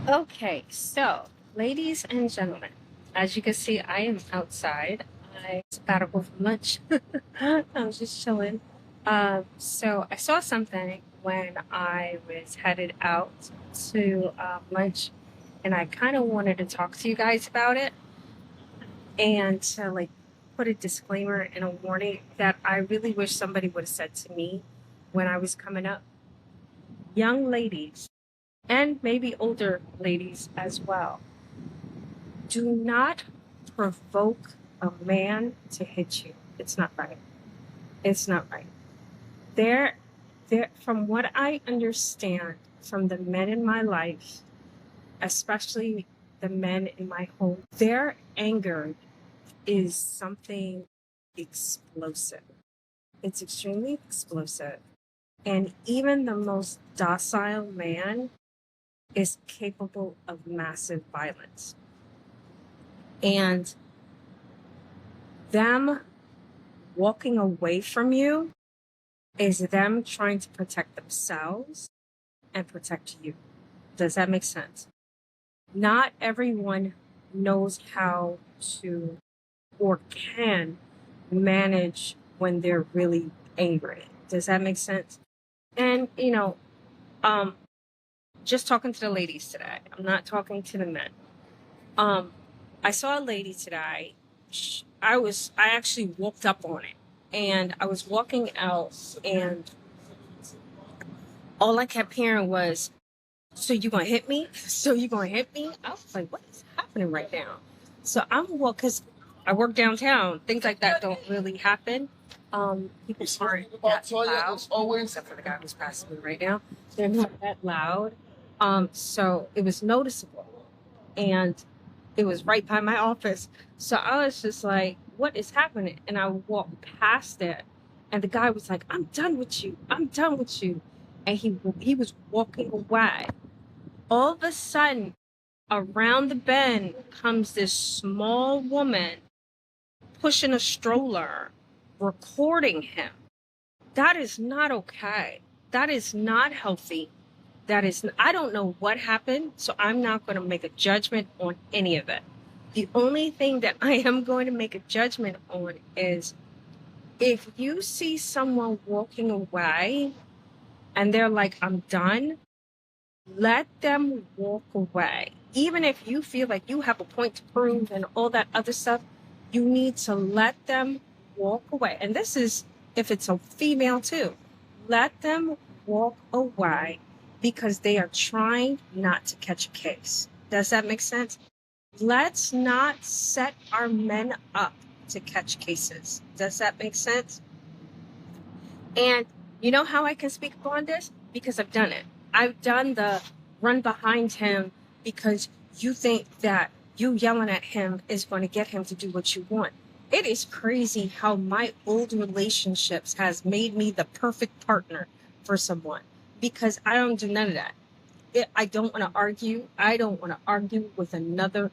Okay, so ladies and gentlemen, as you can see, I am outside. I was about to go for lunch. I was just chilling. So I saw something when I was headed out to lunch, and I kind of wanted to talk to you guys about it and to like put a disclaimer and a warning that I really wish somebody would have said to me when I was coming up. Young ladies, and maybe older ladies as well, do not provoke a man to hit you. It's not right. It's not right. There, from what I understand from the men in my life, especially the men in my home, their anger is something explosive. It's extremely explosive. And even the most docile man is capable of massive violence. And them walking away from you is them trying to protect themselves and protect you. Does that make sense? Not everyone knows how to or can manage when they're really angry. Does that make sense? And, um, just talking to the ladies today, I'm not talking to the men. Um, I saw a lady today. I actually walked up on it, and I was walking out, and all I kept hearing was, "So you gonna hit me? So you gonna hit me?" I was like, "What is happening right now?" So because I work downtown. Things like that don't really happen. People aren't that loud, except for the guy who's passing me right now. They're not that loud. So it was noticeable, and it was right by my office. So I was just like, what is happening? And I walked past it, and the guy was like, "I'm done with you. I'm done with you." And he was walking away. All of a sudden, around the bend comes this small woman pushing a stroller, recording him. That is not okay. That is not healthy. I don't know what happened, so I'm not going to make a judgment on any of it. The only thing that I am going to make a judgment on is if you see someone walking away and they're like, "I'm done," let them walk away. Even if you feel like you have a point to prove and all that other stuff, you need to let them walk away. And this is if it's a female too. Let them walk away because they are trying not to catch a case. Does that make sense? Let's not set our men up to catch cases. Does that make sense? And you know how I can speak upon this? Because I've done it. I've done the run behind him because you think that you yelling at him is going to get him to do what you want. It is crazy how my old relationships has made me the perfect partner for someone because I don't do none of that. I don't want to argue. I don't want to argue with another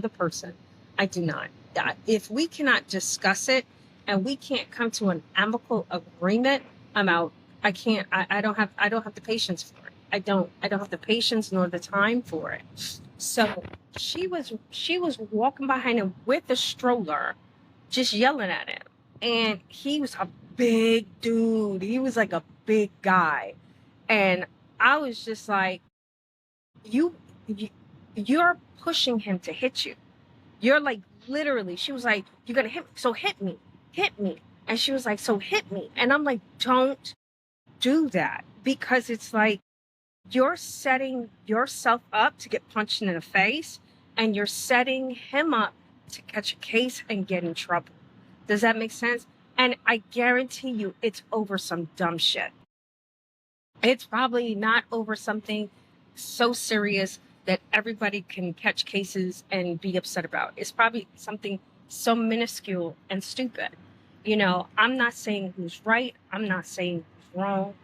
person. I do not. If we cannot discuss it and we can't come to an amicable agreement, I'm out. I can't. I don't have the patience for it. I don't have the patience nor the time for it. So she was walking behind him with a stroller, just yelling at him, and he was a big dude. He was like a big guy, and I was just like, you, you you're pushing him to hit you. You're like literally, she was like, "You're gonna hit me, so hit me." And she was like, "So hit me." And I'm like, don't do that because it's like you're setting yourself up to get punched in the face and you're setting him up to catch a case and get in trouble. Does that make sense? And I guarantee you it's over some dumb shit. It's probably not over something so serious that everybody can catch cases and be upset about. It's probably something so minuscule and stupid. I'm not saying who's right, I'm not saying who's wrong.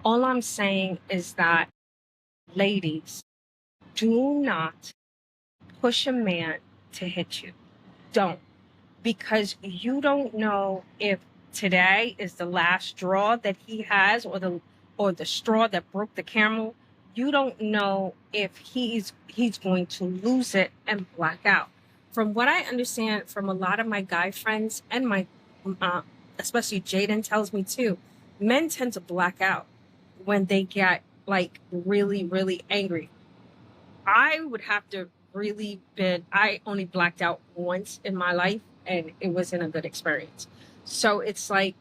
All I'm saying is that, ladies, do not push a man to hit you. Don't. Because you don't know if today is the last straw that he has or the straw that broke the camel. you don't know if he's going to lose it and black out. From what I understand from a lot of my guy friends and my uh, especially Jaden tells me too, men tend to black out when they get like really really angry. I would have to really been, I only blacked out once in my life and it wasn't a good experience. So it's like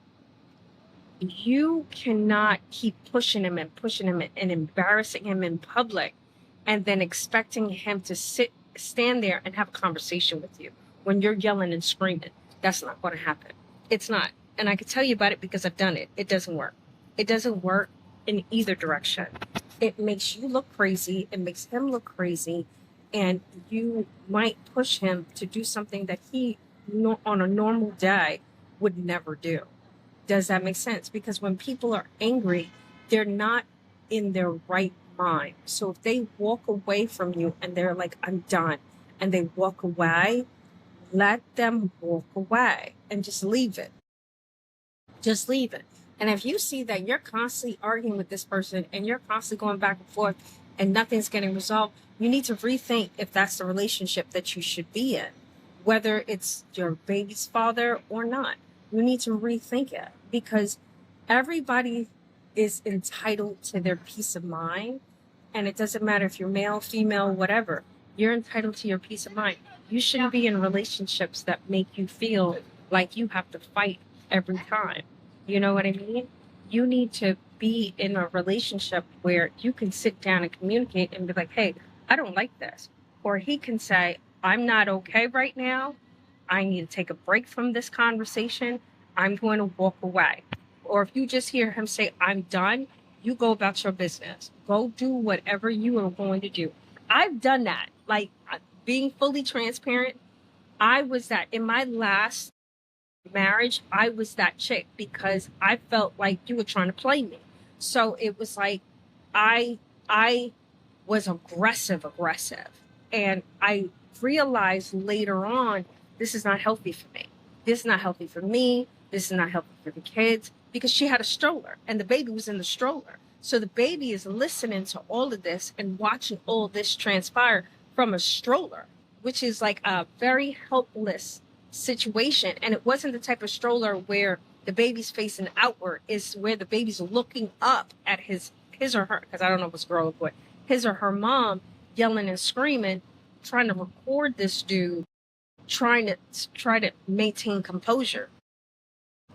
you cannot keep pushing him and embarrassing him in public and then expecting him to stand there and have a conversation with you when you're yelling and screaming. That's not going to happen. It's not. And I can tell you about it because I've done it. It doesn't work. It doesn't work in either direction. It makes you look crazy. It makes him look crazy. And you might push him to do something that he, on a normal day, would never do. Does that make sense? Because when people are angry, they're not in their right mind. So if they walk away from you and they're like, I'm done, and they walk away, let them walk away and just leave it. Just leave it. And if you see that you're constantly arguing with this person and you're constantly going back and forth and nothing's getting resolved, you need to rethink if that's the relationship that you should be in, whether it's your baby's father or not. You need to rethink it because everybody is entitled to their peace of mind. And it doesn't matter if you're male, female, whatever. You're entitled to your peace of mind. You shouldn't be in relationships that make you feel like you have to fight every time. You know what I mean? You need to be in a relationship where you can sit down and communicate and be like, hey, I don't like this. Or he can say, I'm not okay right now. I need to take a break from this conversation. I'm going to walk away. Or if you just hear him say, I'm done, you go about your business. Go do whatever you are going to do. I've done that. Like being fully transparent, I was that in my last marriage, I was that chick because I felt like you were trying to play me. So it was like I was aggressive. And I realized later on, this is not healthy for me. This is not healthy for me. This is not healthy for the kids because she had a stroller and the baby was in the stroller. So the baby is listening to all of this and watching all this transpire from a stroller, which is like a very helpless situation. And it wasn't the type of stroller where the baby's facing outward. It's where the baby's looking up at his or her, because I don't know if it's girl or boy, his or her mom yelling and screaming, trying to record this dude, try to maintain composure.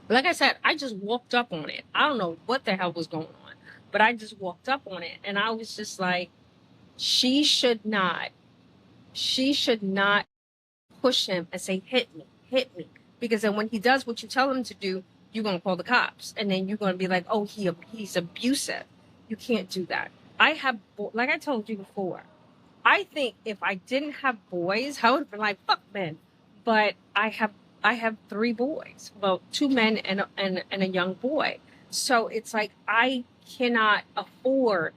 Like I said, I just walked up on it. I don't know what the hell was going on, but I just walked up on it and I was just like, she should not, she should not push him and say, hit me. Because then when he does what you tell him to do, you're going to call the cops. And then you're going to be like, oh, he's abusive. You can't do that. I have, like I told you before, I think if I didn't have boys, I would have been like, fuck men. But I have three boys. Well, two men and a young boy. So it's like I cannot afford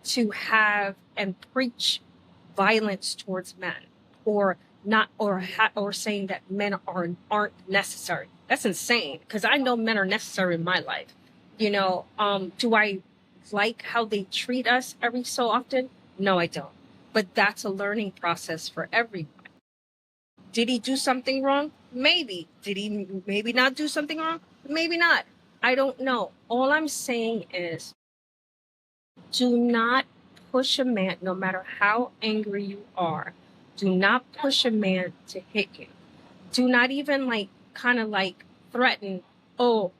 to have and preach violence towards men or not or saying that men aren't necessary. That's insane because I know men are necessary in my life. Do I like how they treat us every so often? No, I don't. But that's a learning process for everyone. Did he do something wrong? Maybe. Did he maybe not do something wrong? Maybe not. I don't know. All I'm saying is do not push a man, no matter how angry you are. Do not push a man to hit you. Do not even kind of threaten, oh,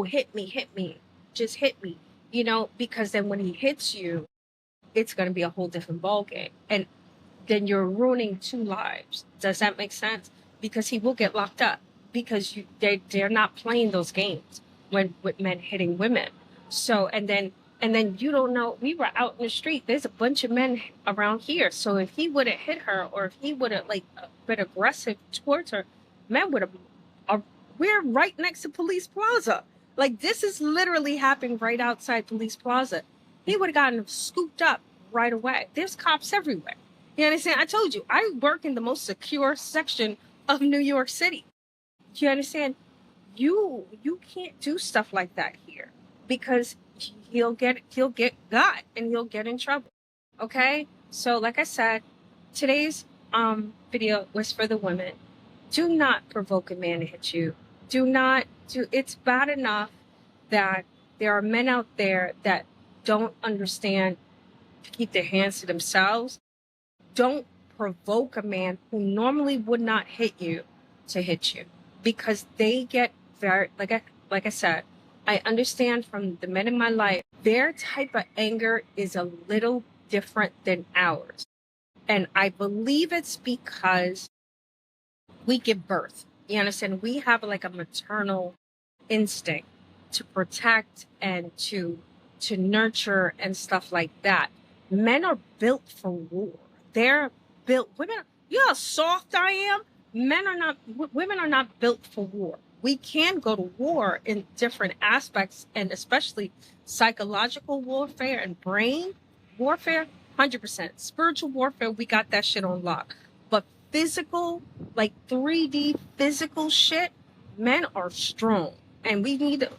hit me, just hit me, because then when he hits you, it's going to be a whole different ballgame. And then you're ruining two lives. Does that make sense? Because he will get locked up because they're not playing those games when with men hitting women. So and then you don't know. We were out in the street. There's a bunch of men around here. So if he would have hit her or if he would have been aggressive towards her, men would have. We're right next to Police Plaza. Like this is literally happening right outside Police Plaza. He would have gotten scooped up right away. There's cops everywhere. You understand? I told you, I work in the most secure section of New York City. Do you understand? You can't do stuff like that here because he'll get got and he'll get in trouble. Okay? So like I said, today's video was for the women. Do not provoke a man to hit you. Do not do it's bad enough that there are men out there that don't understand to keep their hands to themselves. Don't provoke a man who normally would not hit you to hit you, because they get very, like I said, I understand from the men in my life, their type of anger is a little different than ours. And I believe it's because we give birth. You understand? We have like a maternal instinct to protect and to nurture and stuff like that. Men are built for war. They're built. Women. You know how soft I am. Men are not. Women are not built for war. We can go to war in different aspects, and especially psychological warfare and brain warfare. 100%. Spiritual warfare, we got that shit on lock. But physical, like 3D physical shit, men are strong. And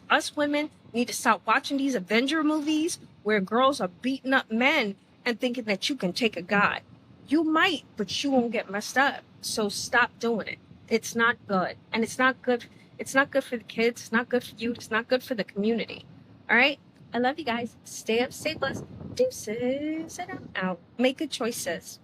us women need to stop watching these Avenger movies where girls are beating up men and thinking that you can take a guy. You might, but you won't get messed up. So stop doing it. It's not good. And it's not good. It's not good for the kids. It's not good for you. It's not good for the community. All right? I love you guys. Stay up, stay blessed. Deuces. And I'm out. Make good choices.